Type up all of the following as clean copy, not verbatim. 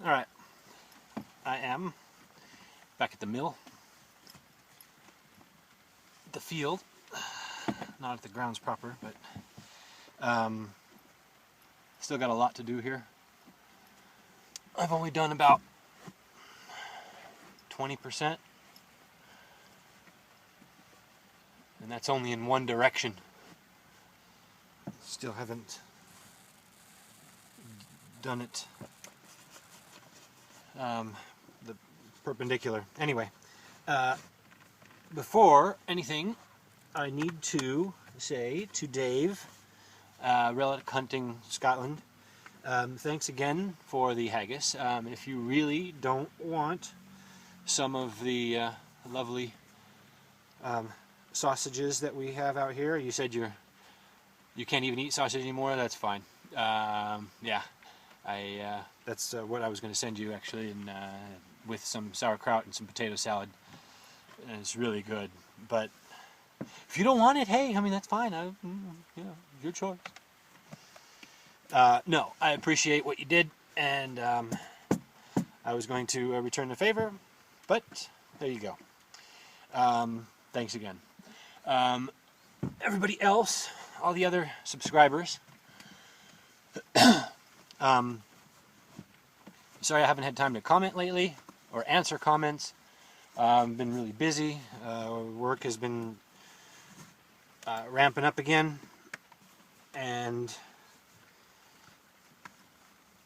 Alright, I am back at the mill, the field, not at the grounds proper, but still got a lot to do here. I've only done about 20%, and that's only in one direction. Still haven't done it the perpendicular. Anyway, before anything, I need to say to Dave, Relic Hunting Scotland, thanks again for the haggis. If you really don't want some of the lovely sausages that we have out here, you said you can't even eat sausage anymore. That's fine. Yeah, that's what I was going to send you actually, and with some sauerkraut and some potato salad. And it's really good. But if you don't want it, hey, I mean that's fine. Your choice. No, I appreciate what you did, and I was going to return the favor, but there you go. Thanks again. Everybody else, all the other subscribers, sorry I haven't had time to comment lately or answer comments. I've been really busy. Work has been ramping up again, and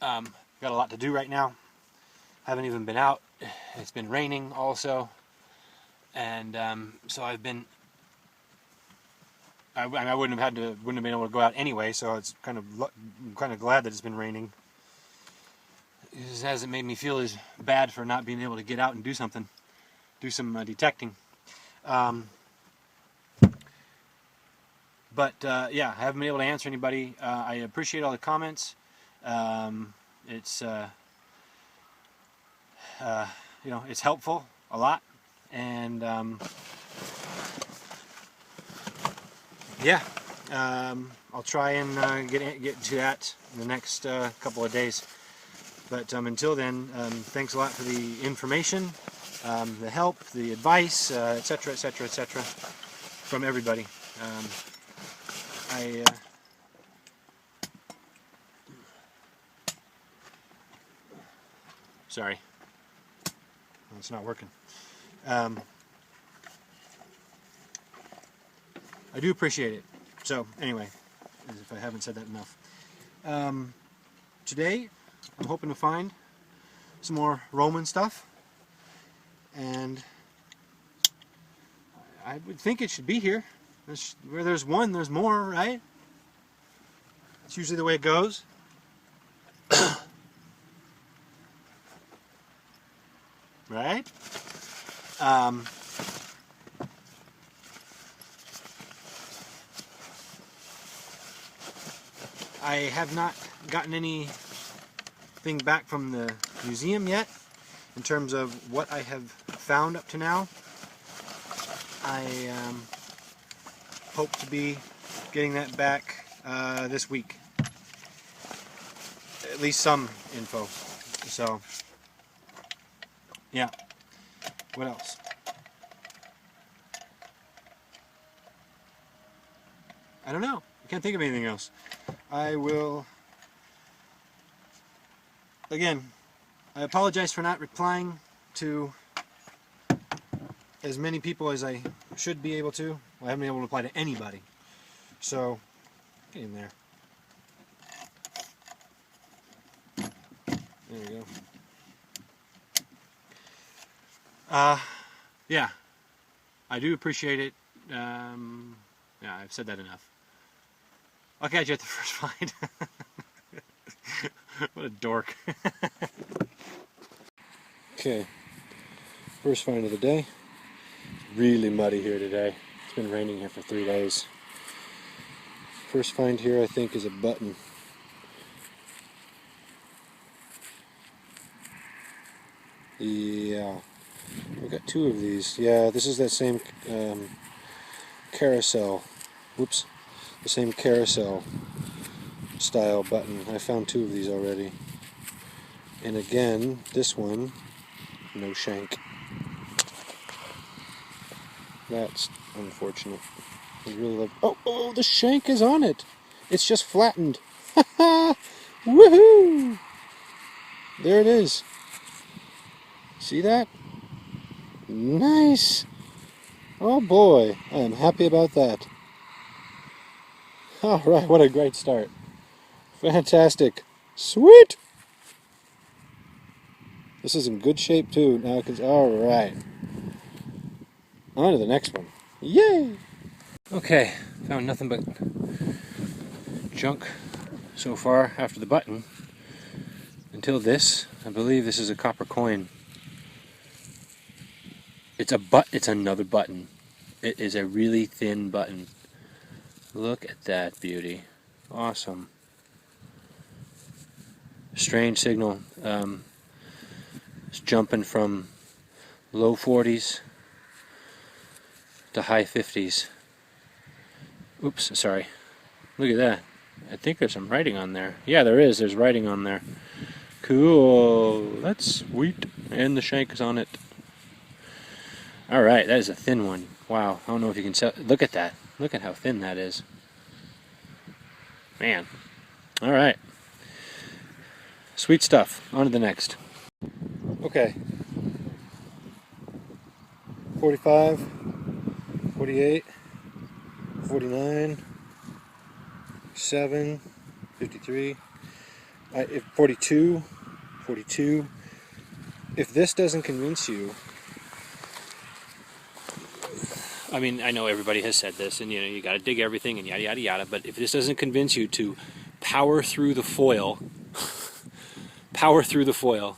got a lot to do right now. Haven't even been out. It's been raining also, and so I've been. I wouldn't have been able to go out anyway. So it's I'm kind of glad that it's been raining. It hasn't made me feel as bad for not being able to get out and do something, do some detecting. But yeah, I haven't been able to answer anybody. I appreciate all the comments. It's it's helpful a lot, and yeah, I'll try and get to that in the next couple of days. But until then, thanks a lot for the information, the help, the advice, etc., etc., etc., from everybody. Sorry, it's not working. I do appreciate it. So anyway, as if I haven't said that enough. Today, I'm hoping to find some more Roman stuff, and I would think it should be here. Where there's one, there's more, right? It's usually the way it goes. Right? I have not gotten anything back from the museum yet in terms of what I have found up to now. I hope to be getting that back this week. At least some info. So, yeah. What else? I don't know. I can't think of anything else. I will... Again, I apologize for not replying to as many people as I should be able to. I haven't been able to reply to anybody. So, get in there. There you go. Yeah, I do appreciate it. Yeah, I've said that enough. I'll catch you at the first find. What a dork. Okay, first find of the day. It's really muddy here today. It's been raining here for 3 days. First find here, I think, is a button. Yeah, I've got 2 of these. Yeah, this is that same carousel. Whoops. The same carousel style button. I found 2 of these already. And again, this one, no shank. That's unfortunate. I really love. Oh, the shank is on it. It's just flattened. Woohoo! There it is. See that? Nice. Oh boy, I am happy about that. All right, what a great start. Fantastic. Sweet. This is in good shape too now, because all right. On to the next one. Yay! Okay, found nothing but junk so far after the button. Until this, I believe this is a copper coin. It's another button. It is a really thin button. Look at that beauty. Awesome. Strange signal. It's jumping from low 40s to high 50s. Oops, sorry. Look at that. I think there's some writing on there. Yeah, there is. There's writing on there. Cool. That's sweet. And the shank is on it. Alright, that is a thin one. Wow, I don't know if you can tell. Look at that. Look at how thin that is. Man. Alright. Sweet stuff. On to the next. Okay. 45, 48, 49, 7, 53, 42, 42. If this doesn't convince you, I mean, I know everybody has said this, and you got to dig everything and yada yada yada. But if this doesn't convince you to power through the foil,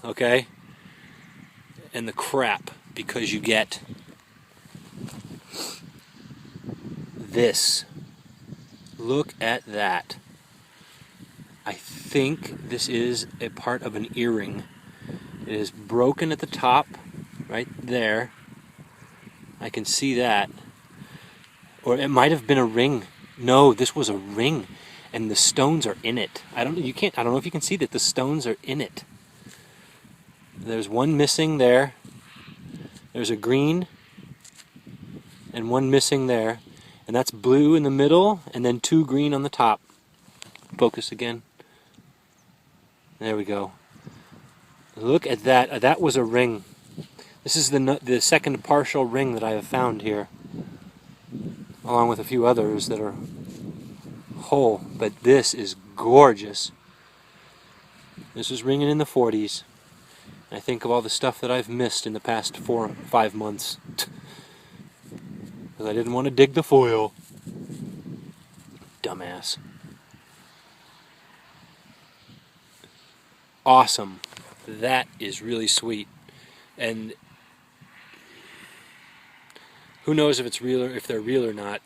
okay, and the crap, because you get this. Look at that. I think this is a part of an earring. It is broken at the top, right there. I can see that. Or it might have been a ring. No, this was a ring, and the stones are in it. I don't know if you can see that the stones are in it. There's one missing there. There's a green and one missing there. And that's blue in the middle and then 2 green on the top. Focus again. There we go. Look at that. That was a ring. This is the second partial ring that I have found here, along with a few others that are whole. But this is gorgeous. This is ringing in the 40s. I think of all the stuff that I've missed in the past 4 or 5 months. Because I didn't want to dig the foil. Dumbass. Awesome. That is really sweet. And who knows if it's real or if they're real or not.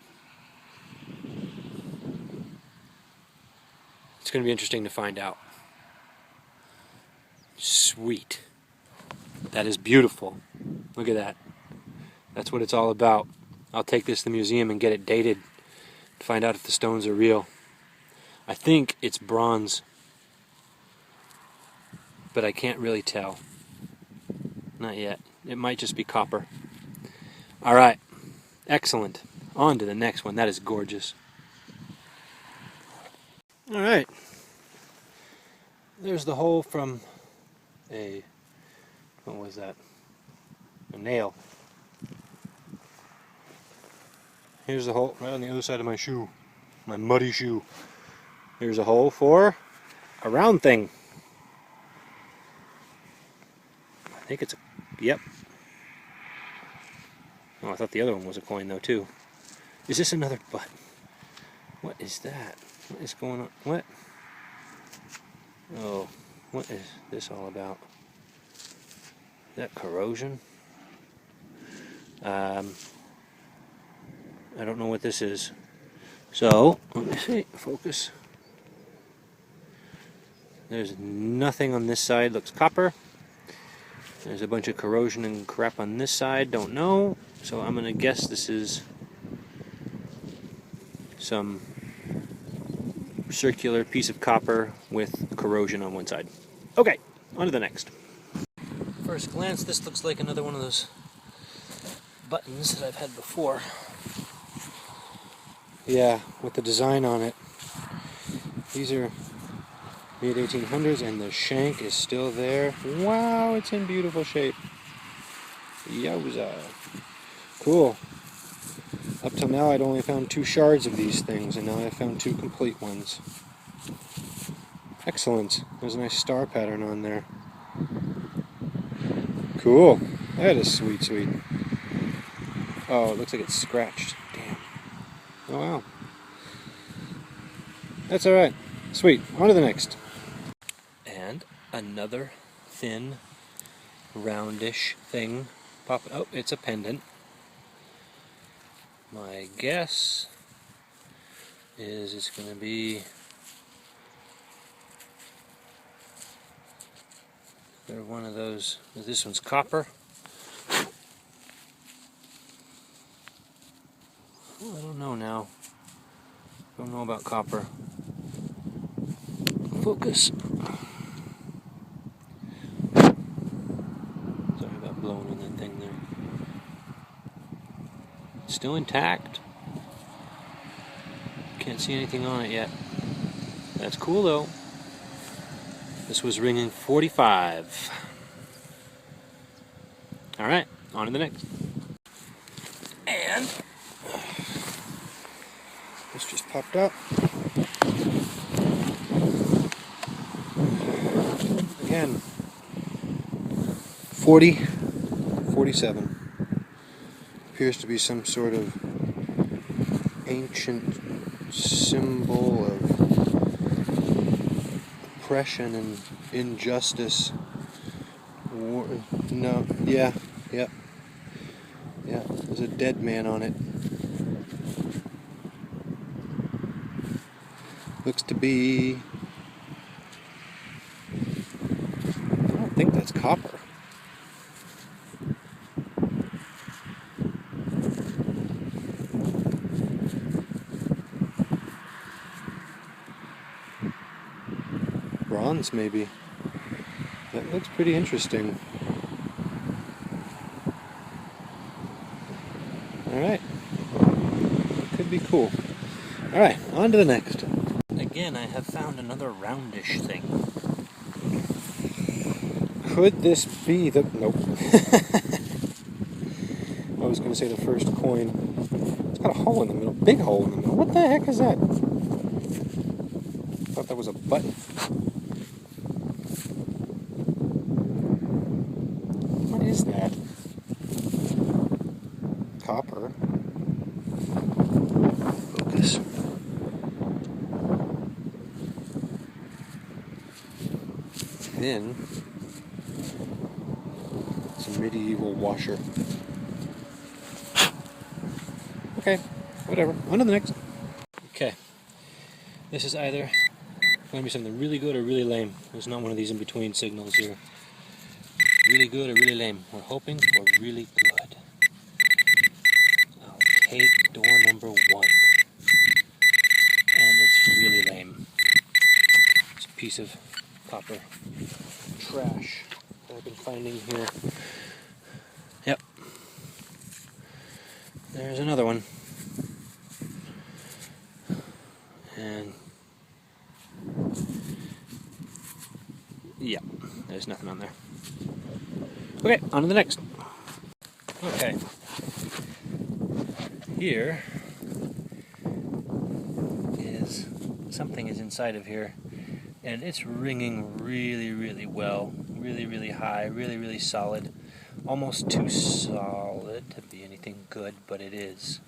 It's going to be interesting to find out. Sweet. That is beautiful. Look at that. That's what it's all about. I'll take this to the museum and get it dated to find out if the stones are real. I think it's bronze, but I can't really tell. Not yet. It might just be copper. Alright. Excellent. On to the next one. That is gorgeous. Alright. There's the hole from what was that? A nail. Here's the hole right on the other side of my shoe. My muddy shoe. Here's a hole for a round thing. I think it's a... Yep. Oh, I thought the other one was a coin though too. Is this another button? What is that? What is going on? What? Oh, what is this all about? Is that corrosion? I don't know what this is. So, let me see. Focus. There's nothing on this side. Looks copper. There's a bunch of corrosion and crap on this side. Don't know. So I'm going to guess this is some circular piece of copper with corrosion on one side. Okay. on to the next. First glance, this looks like another one of those buttons that I've had before. Yeah, with the design on it. These are mid-1800s and the shank is still there. Wow, it's in beautiful shape. Yowza. Cool. Up till now I'd only found 2 shards of these things, and now I've found 2 complete ones. Excellent. There's a nice star pattern on there. Cool. That is sweet, sweet. Oh, it looks like it's scratched. Damn. Oh wow. That's alright. Sweet. On to the next. And another thin, roundish thing popping. Oh, it's a pendant. My guess is it's going to be another one of those. This one's copper. Oh, I don't know now. Don't know about copper. Focus. Sorry about blowing on that thing there. Still intact. Can't see anything on it yet. That's cool though. This was ringing 45. Alright, on to the next. And this just popped up. Again, 47. Appears to be some sort of ancient symbol of oppression and injustice. War, no, yeah, there's a dead man on it. Looks to be, I don't think that's copper. Bronze, maybe. That looks pretty interesting. Alright. Could be cool. Alright, on to the next. Again, I have found another roundish thing. Could this be the... Nope. I was going to say the first coin. It's got a hole in the middle. Big hole in the middle. What the heck is that? I thought that was a button. What is that? Copper. Focus. Thin. It's a medieval washer. Okay, whatever. On to the next. Okay. This is either going to be something really good or really lame. There's not one of these in between signals here. Really good or really lame. We're hoping for really good. I'll take door number 1. And it's really lame. It's a piece of copper trash that I've been finding here. Yep. There's another one. And yeah, there's nothing on there. Okay, on to the next. Okay. Here is something is inside of here, and it's ringing really, really well. Really, really high, really, really solid. Almost too solid to be anything good, but it is.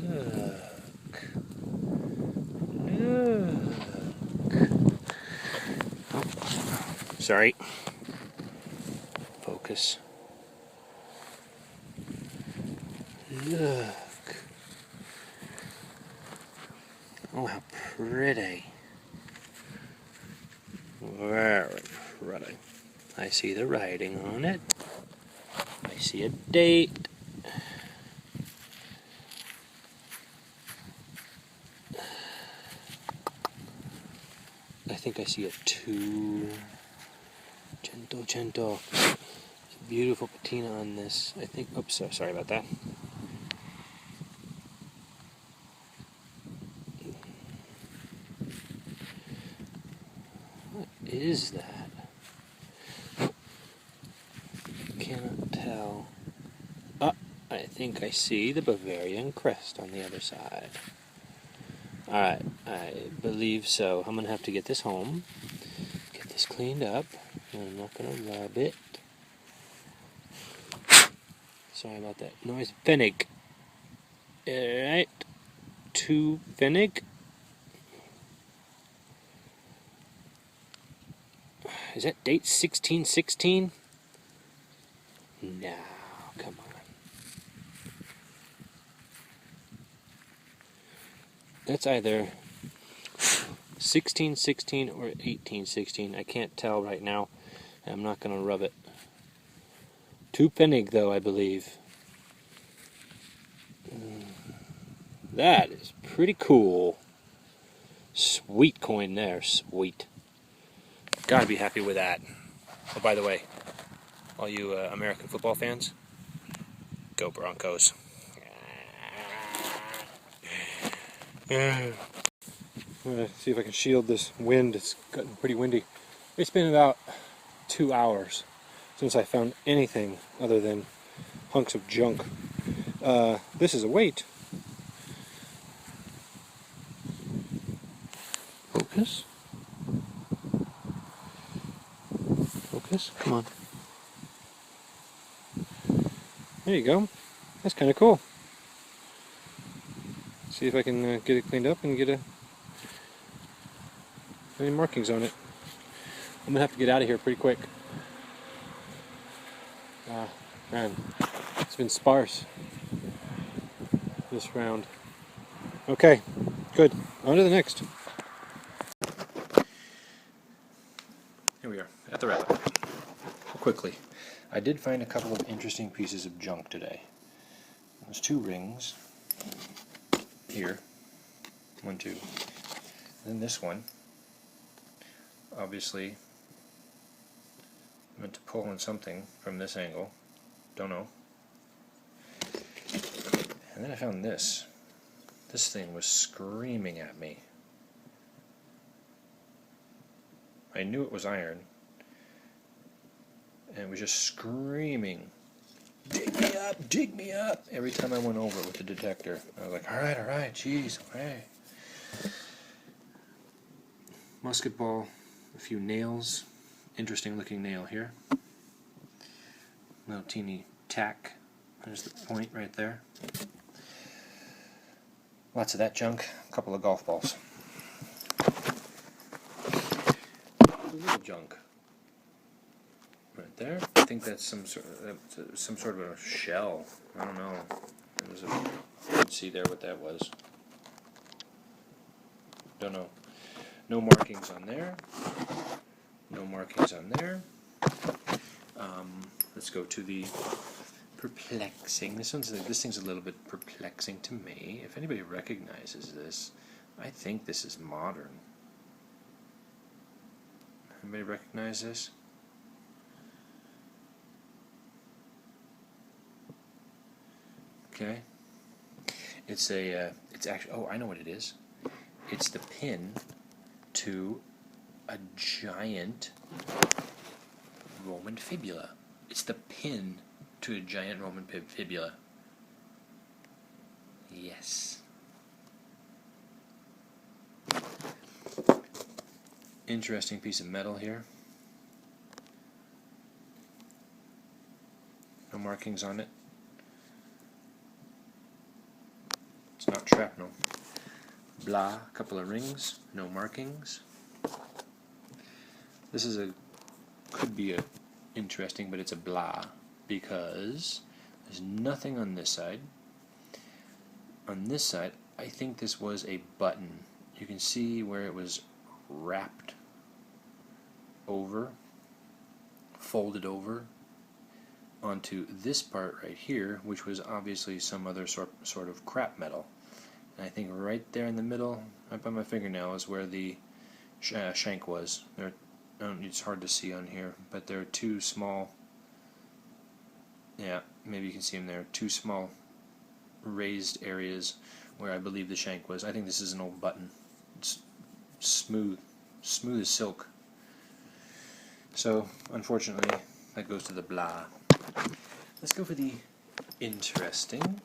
Look. Oh, sorry. Focus. Look. Oh, how pretty. Very pretty. I see the writing on it. I see a date. I think I see a 2. 100. Beautiful patina on this. I think. Oops, sorry about that. What is that? Cannot tell. Ah, I think I see the Bavarian crest on the other side. Alright, I believe so. I'm going to have to get this home, get this cleaned up, and I'm not going to rub it. Sorry about that noise. Pfennig. Alright, 2 Pfennig. Is that date 1616? No, come on. That's either 1616 or 1816. I can't tell right now. I'm not going to rub it. 2 Pfennig, though, I believe. That is pretty cool. Sweet coin there, sweet. Gotta be happy with that. Oh, by the way, all you American football fans, go Broncos. I'm going to see if I can shield this wind. It's gotten pretty windy. It's been about 2 hours since I found anything other than hunks of junk. This is a weight. Focus. Focus. Come on. There you go. That's kind of cool. See if I can get it cleaned up and get any markings on it. I'm gonna have to get out of here pretty quick. Man, it's been sparse this round. Okay, good. On to the next. Here we are at the rabbit. Quickly, I did find a couple of interesting pieces of junk today. There's 2 rings here, 1, 2. And then this one, obviously meant to pull on something from this angle, don't know. And then I found this. This thing was screaming at me. I knew it was iron, and it was just screaming, dig me up, every time I went over with the detector. I was like, alright, jeez, okay. Musket ball, a few nails, interesting looking nail here. Little teeny tack, there's the point right there. Lots of that junk, a couple of golf balls. A little junk right there. I think that's some sort of a shell. I don't know. It was you can see there what that was. Don't know. No markings on there. No markings on there. Let's go to the perplexing. This thing's a little bit perplexing to me. If anybody recognizes this, I think this is modern. Anybody recognize this? Okay. It's actually, oh, I know what it is. It's the pin to a giant Roman fibula. It's the pin to a giant Roman fibula. Yes. Interesting piece of metal here. No markings on it. It's not shrapnel. Blah, a couple of rings, no markings. This is could be interesting, but it's a blah because there's nothing on this side. On this side, I think this was a button. You can see where it was wrapped over, folded over onto this part right here, which was obviously some other sort of crap metal. And I think right there in the middle, right by my fingernail, is where the shank was. There are it's hard to see on here, but there are two small, yeah, maybe you can see them there, two small raised areas where I believe the shank was. I think this is an old button. It's smooth as silk. So, unfortunately, that goes to the blah. Let's go for the interesting.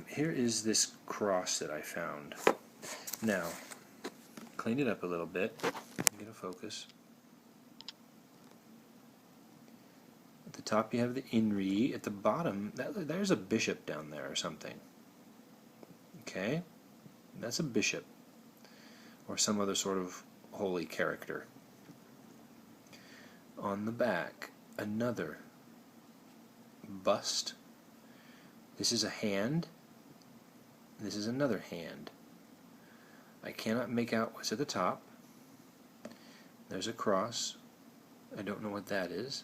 Here is this cross that I found. Now, clean it up a little bit. Get a focus. At the top you have the Inri. At the bottom, there's a bishop down there or something. Okay? That's a bishop. Or some other sort of holy character. On the back, another bust. This is a hand. This is another hand. I cannot make out what's at the top. There's a cross. I don't know what that is.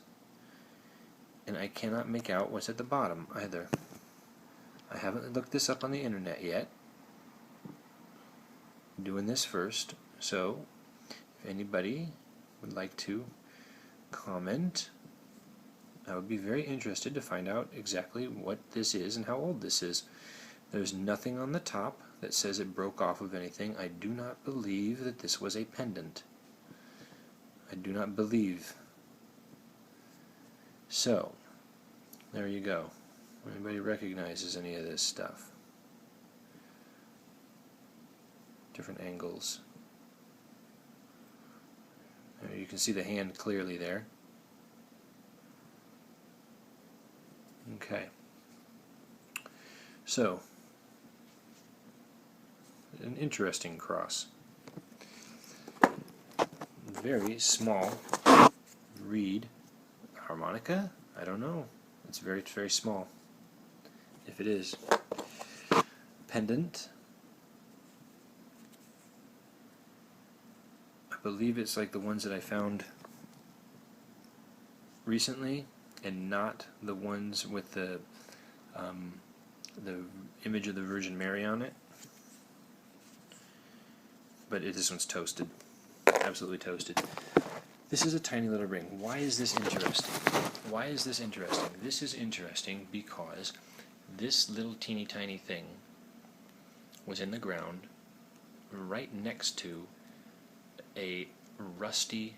And I cannot make out what's at the bottom either. I haven't looked this up on the internet yet. I'm doing this first. So, if anybody would like to comment, I would be very interested to find out exactly what this is and how old this is. There's nothing on the top that says it broke off of anything. I do not believe that this was a pendant. I do not believe. So, there you go. Anybody recognizes any of this stuff? Different angles. There you can see the hand clearly there. Okay. So, an interesting cross. Very small reed harmonica? I don't know. It's very small. If it is. Pendant. I believe it's like the ones that I found recently, and not the ones with the image of the Virgin Mary on it. But this one's toasted. Absolutely toasted. This is a tiny little ring. Why is this interesting? Why is this interesting? This is interesting because this little teeny tiny thing was in the ground right next to a rusty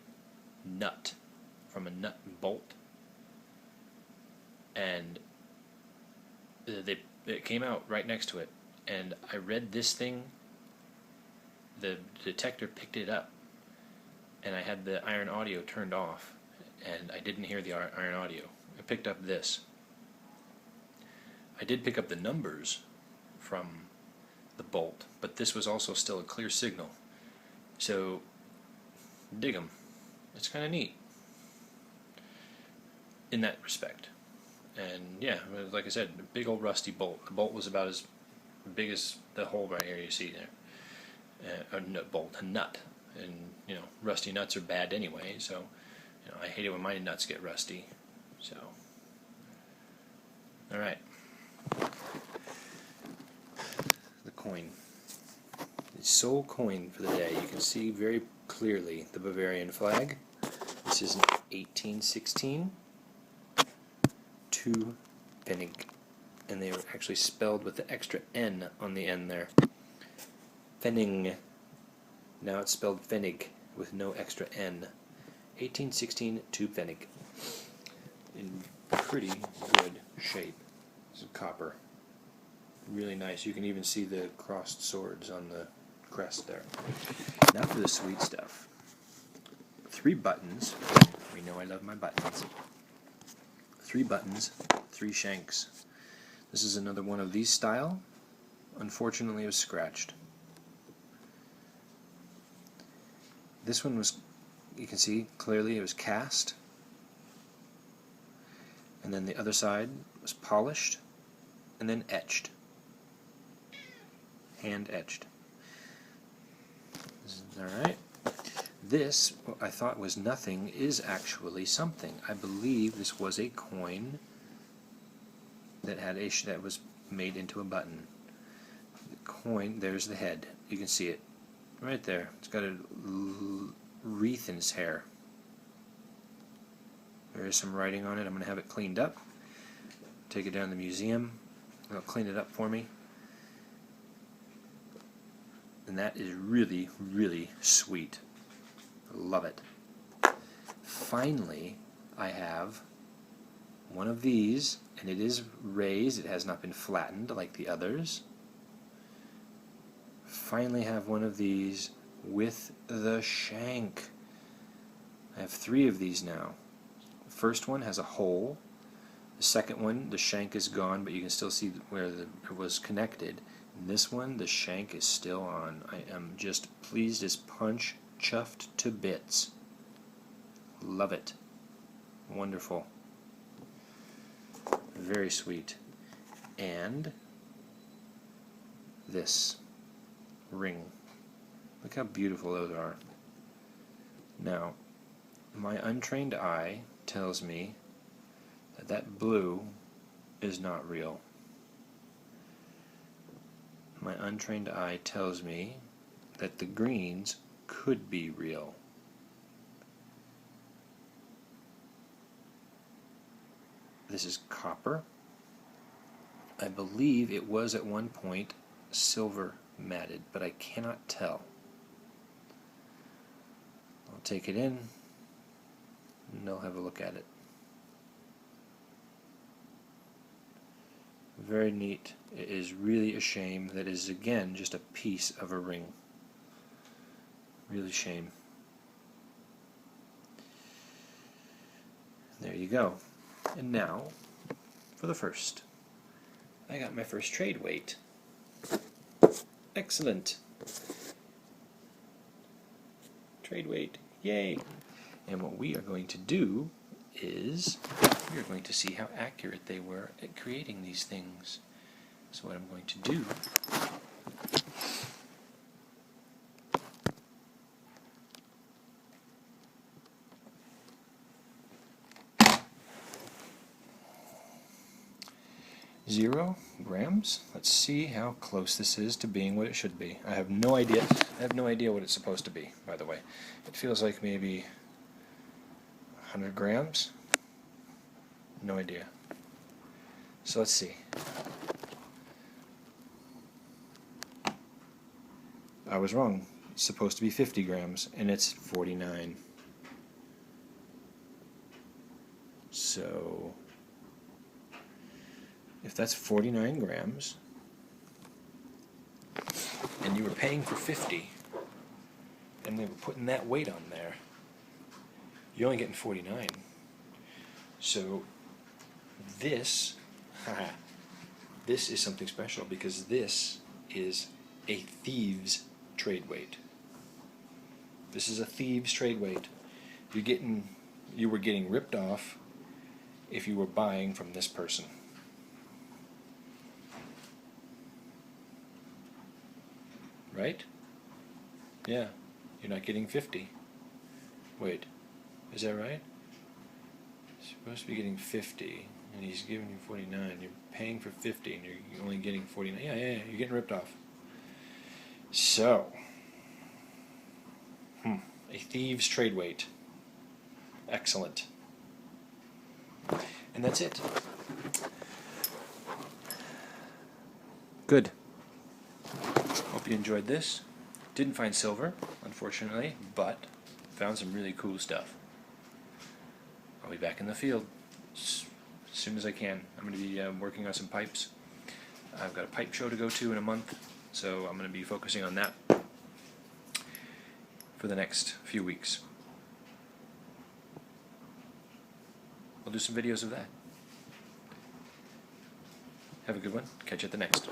nut from a nut bolt, and it came out right next to it, and I read this thing, the detector picked it up, and I had the iron audio turned off, and I didn't hear the iron audio. I picked up this. I did pick up the numbers from the bolt, but this was also still a clear signal. So, dig 'em. It's kind of neat in that respect. And yeah, like I said, a big old rusty bolt. The bolt was about as big as the hole right here you see there. A nut. And, you know, rusty nuts are bad anyway, so, you know, I hate it when my nuts get rusty. So, alright. The coin. The sole coin for the day. You can see very clearly the Bavarian flag. This is an 1816. 2 Pfennig. And they were actually spelled with the extra N on the end there. Pfennig. Now it's spelled Pfennig with no extra N. 1816 2 Pfennig. In pretty good shape. This is copper. Really nice. You can even see the crossed swords on the crest there. Now for the sweet stuff. 3 buttons. We know I love my buttons. 3 buttons, 3 shanks. This is another one of these style. Unfortunately, it was scratched. This one was, you can see clearly it was cast. And then the other side was polished and then etched. Hand etched. Alright. This, what I thought was nothing, is actually something. I believe this was a coin that had that was made into a button. The coin, there's the head. You can see it right there. It's got a wreath in his hair. There is some writing on it. I'm going to have it cleaned up. Take it down to the museum. They'll clean it up for me. And that is really, really sweet. Love it. Finally, I have one of these, and it is raised. It has not been flattened like the others. Finally have one of these with the shank. I have 3 of these now. The first one has a hole. The second one, the shank is gone, but you can still see where it was connected. And this one, the shank is still on. I am just pleased as punch, chuffed to bits. Love it. Wonderful. Very sweet. And this ring. Look how beautiful those are. Now, my untrained eye tells me that that blue is not real. My untrained eye tells me that the greens could be real. This is copper. I believe it was at one point silver matted, but I cannot tell. I'll take it in and they'll have a look at it. Very neat. It is really a shame that it is again just a piece of a ring. Really shame. There you go. And now, for the first. I got my first trade weight. Excellent. Trade weight. Yay! And what we are going to do is we are going to see how accurate they were at creating these things. So what I'm going to do (0 grams). Let's see how close this is to being what it should be. I have no idea. I have no idea what it's supposed to be, by the way. It feels like maybe 100 grams. No idea. So let's see. I was wrong. It's supposed to be 50 grams, and it's 49. So if that's 49 grams, and you were paying for 50, and they were putting that weight on there, you're only getting 49. So this, this is something special, because this is a thieves trade weight. This is a thieves trade weight. You were getting ripped off if you were buying from this person. Right? Yeah. You're not getting 50. Wait. Is that right? You're supposed to be getting 50, and he's giving you 49. You're paying for 50, and you're only getting 49. Yeah. You're getting ripped off. So, a thieves trade weight. Excellent. And that's it. Good. Hope you enjoyed this. Didn't find silver, unfortunately, but found some really cool stuff. I'll be back in the field as soon as I can. I'm going to be working on some pipes. I've got a pipe show to go to in a month, so I'm going to be focusing on that for the next few weeks. I'll do some videos of that. Have a good one. Catch you at the next.